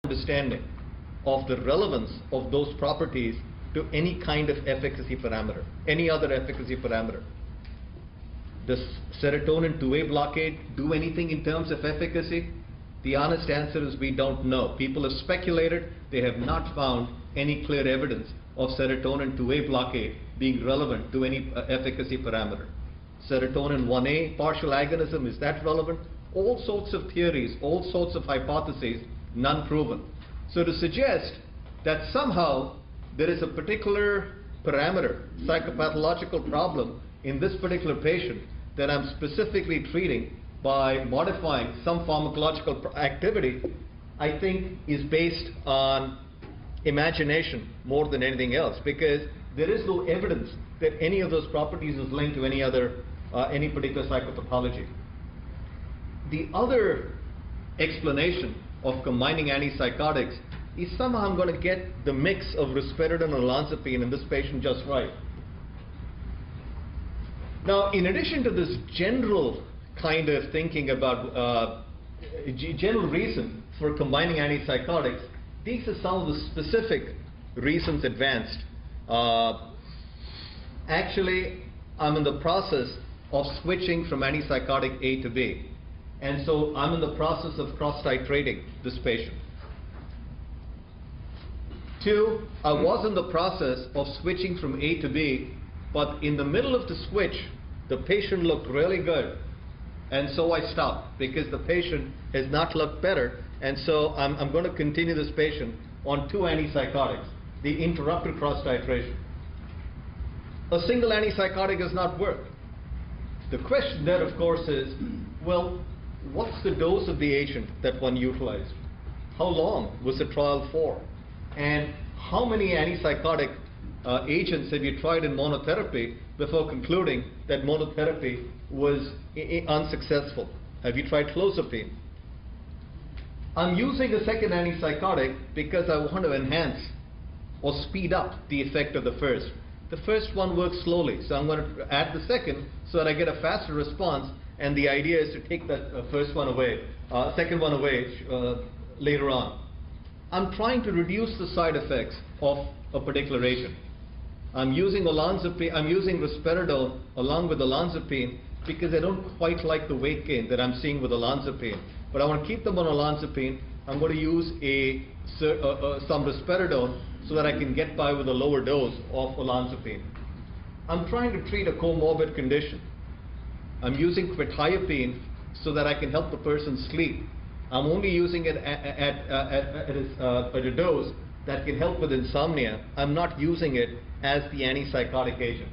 understanding of the relevance of those properties to any kind of efficacy parameter, any other efficacy parameter. Does serotonin 2A blockade do anything in terms of efficacy? The honest answer is we don't know. People have speculated. They have not found any clear evidence of serotonin 2A blockade being relevant to any efficacy parameter. Serotonin 1A partial agonism, is that relevant? All sorts of theories, all sorts of hypotheses, none proven. So to suggest that somehow there is a particular parameter, psychopathological problem in this particular patient that I'm specifically treating by modifying some pharmacological activity, I think is based on imagination more than anything else, because there is no evidence that any of those properties is linked to any other, any particular psychopathology. The other explanation of combining antipsychotics is somehow I'm going to get the mix of risperidone and olanzapine in this patient just right. Now, in addition to this general kind of thinking about general reason for combining antipsychotics, these are some of the specific reasons advanced. Actually, I'm in the process of switching from antipsychotic A to B. And so I'm in the process of cross-titrating this patient. 2, I was in the process of switching from A to B, but in the middle of the switch, the patient looked really good. And so I stopped because the patient has not looked better. And so I'm going to continue this patient on 2 antipsychotics, the interrupted cross-titration. A single antipsychotic does not work. The question there, of course, is, well, what's the dose of the agent that one utilized? How long was the trial for? And how many antipsychotic agents have you tried in monotherapy before concluding that monotherapy was unsuccessful? Have you tried clozapine? I'm using a second antipsychotic because I want to enhance or speed up the effect of the first. The first one works slowly, so I'm going to add the second so that I get a faster response, and the idea is to take that first one away, second one away later on. I'm trying to reduce the side effects of a particular agent. I'm using olanzapine, I'm using risperidone along with olanzapine because I don't quite like the weight gain that I'm seeing with olanzapine. But I want to keep them on olanzapine. I'm going to use some risperidone so that I can get by with a lower dose of olanzapine. I'm trying to treat a comorbid condition. I'm using quetiapine so that I can help the person sleep. I'm only using it at a dose that can help with insomnia. I'm not using it as the antipsychotic agent.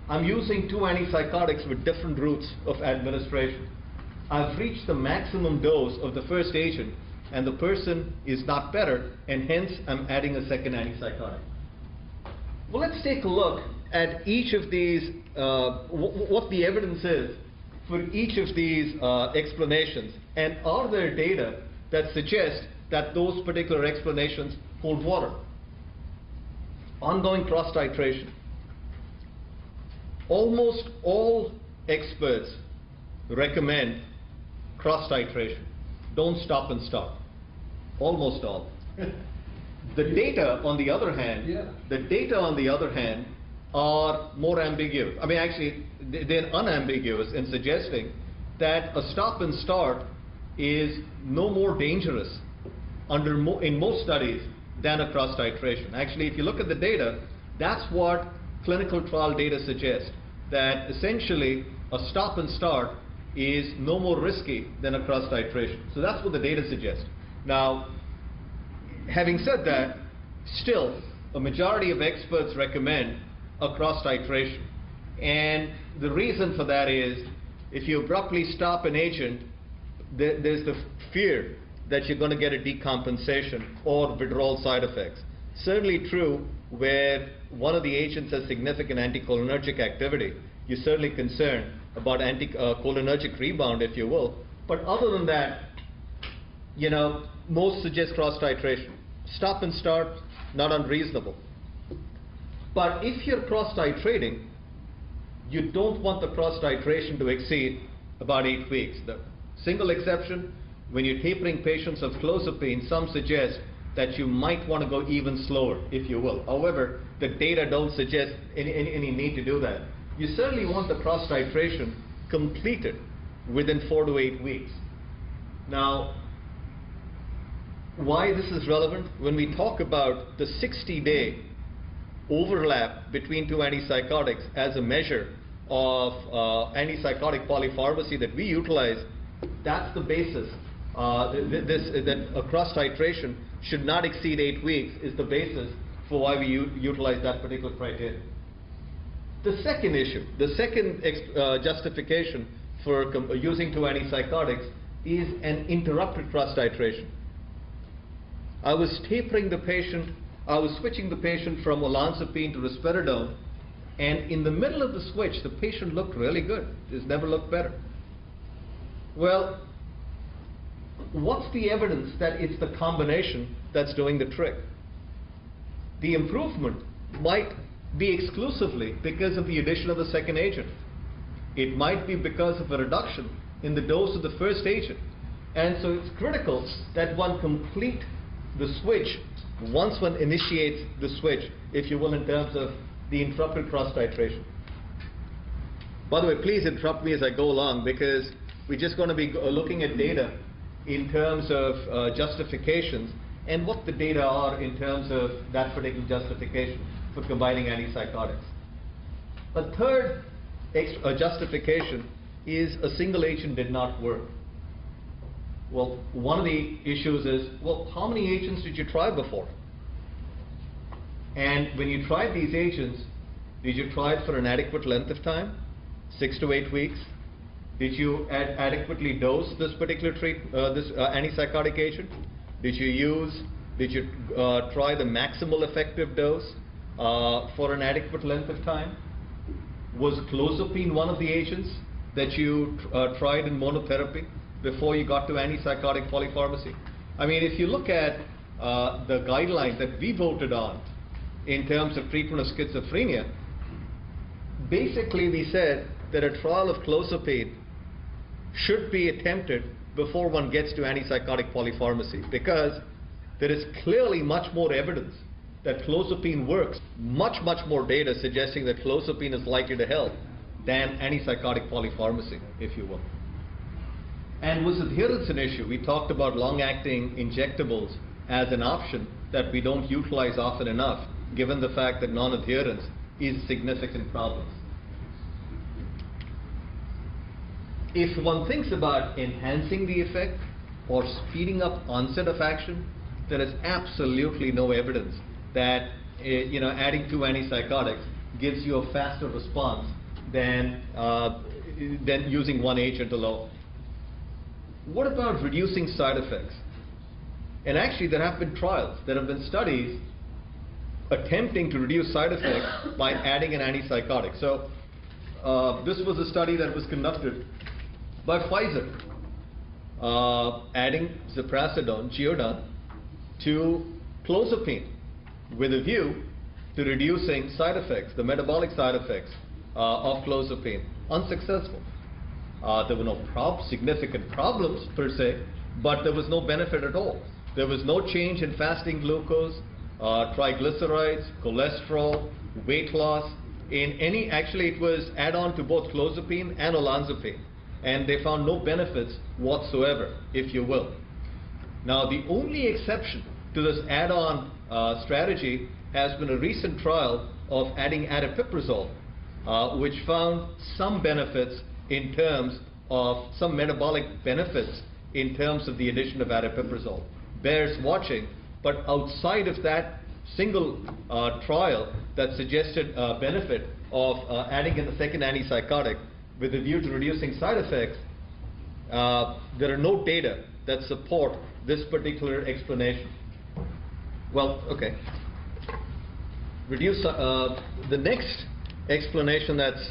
I'm using 2 antipsychotics with different routes of administration. I've reached the maximum dose of the first agent, and the person is not better, and hence I'm adding a second antipsychotic. Well, let's take a look at each of these, what the evidence is for each of these explanations, and are there data that suggest that those particular explanations hold water? Ongoing cross-titration. Almost all experts recommend cross-titration. Don't stop and start. Almost all. The data, on the other hand, are more ambiguous. I mean, actually, they're unambiguous in suggesting that a stop and start is no more dangerous in most studies than a cross-titration. Actually, if you look at the data, that's what clinical trial data suggests, that essentially a stop and start is no more risky than a cross-titration. So that's what the data suggests. Now, having said that, still, a majority of experts recommend a cross-titration. And the reason for that is, if you abruptly stop an agent, there's the fear that you're going to get a decompensation or withdrawal side effects. Certainly true where one of the agents has significant anticholinergic activity. You're certainly concerned about anticholinergic rebound, if you will. But other than that, you know, most suggest cross-titration. Stop and start, not unreasonable. But if you're cross-titrating, you don't want the cross-titration to exceed about 8 weeks. The single exception when you're tapering patients of clozapine, some suggest that you might want to go even slower, if you will. However, the data don't suggest any need to do that. You certainly want the cross titration completed within 4 to 8 weeks. Now, why this is relevant? When we talk about the 60-day overlap between two antipsychotics as a measure of antipsychotic polypharmacy that we utilize, that's the basis. That a cross titration should not exceed 8 weeks is the basis for why we utilize that particular criteria. The second issue, the second justification for using two antipsychotics is an interrupted cross titration. I was tapering the patient, I was switching the patient from olanzapine to risperidone, and in the middle of the switch, the patient looked really good. It's never looked better. Well, what's the evidence that it's the combination that's doing the trick? The improvement might be exclusively because of the addition of the second agent. It might be because of a reduction in the dose of the first agent. And so it's critical that one complete the switch once one initiates the switch, if you will, in terms of the interrupted cross titration. By the way, please interrupt me as I go along, because we're just going to be looking at data in terms of justifications and what the data are in terms of that particular justification for combining antipsychotics. A third justification is a single agent did not work. Well, one of the issues is, well, how many agents did you try before? And when you tried these agents, did you try it for an adequate length of time, 6 to 8 weeks? Did you adequately dose this particular antipsychotic agent? Did you try the maximal effective dose for an adequate length of time? Was clozapine one of the agents that you tried in monotherapy before you got to antipsychotic polypharmacy? I mean, if you look at the guidelines that we voted on in terms of treatment of schizophrenia, basically we said that a trial of clozapine should be attempted before one gets to antipsychotic polypharmacy, because there is clearly much more evidence that clozapine works, much more data suggesting that clozapine is likely to help than antipsychotic polypharmacy, if you will. And was adherence an issue? We talked about long-acting injectables as an option that we don't utilize often enough, given the fact that non-adherence is a significant problem. If one thinks about enhancing the effect or speeding up onset of action, there is absolutely no evidence that adding two antipsychotics gives you a faster response than using one agent alone. What about reducing side effects? And actually there have been trials, there have been studies attempting to reduce side effects by adding an antipsychotic. So this was a study that was conducted by Pfizer, adding ziprasidone, Geodon, to clozapine with a view to reducing side effects, the metabolic side effects of clozapine. Unsuccessful. There were no significant problems per se, but there was no benefit at all. There was no change in fasting glucose, triglycerides, cholesterol, weight loss. Actually it was add-on to both clozapine and olanzapine, and they found no benefits whatsoever, if you will. Now, the only exception to this add-on strategy has been a recent trial of adding aripiprazole, which found some benefits in terms of some metabolic benefits in terms of the addition of aripiprazole. Bears watching, but outside of that single trial that suggested benefit of adding in the second antipsychotic with a view to reducing side effects, there are no data that support this particular explanation. Well, okay. The next explanation that's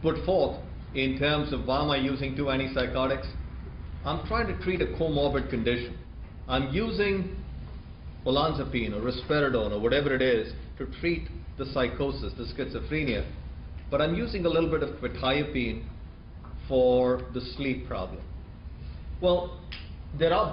put forth in terms of why am I using two antipsychotics? I'm trying to treat a comorbid condition. I'm using olanzapine or risperidone or whatever it is to treat the psychosis, the schizophrenia, but I'm using a little bit of quetiapine for the sleep problem? Well, there are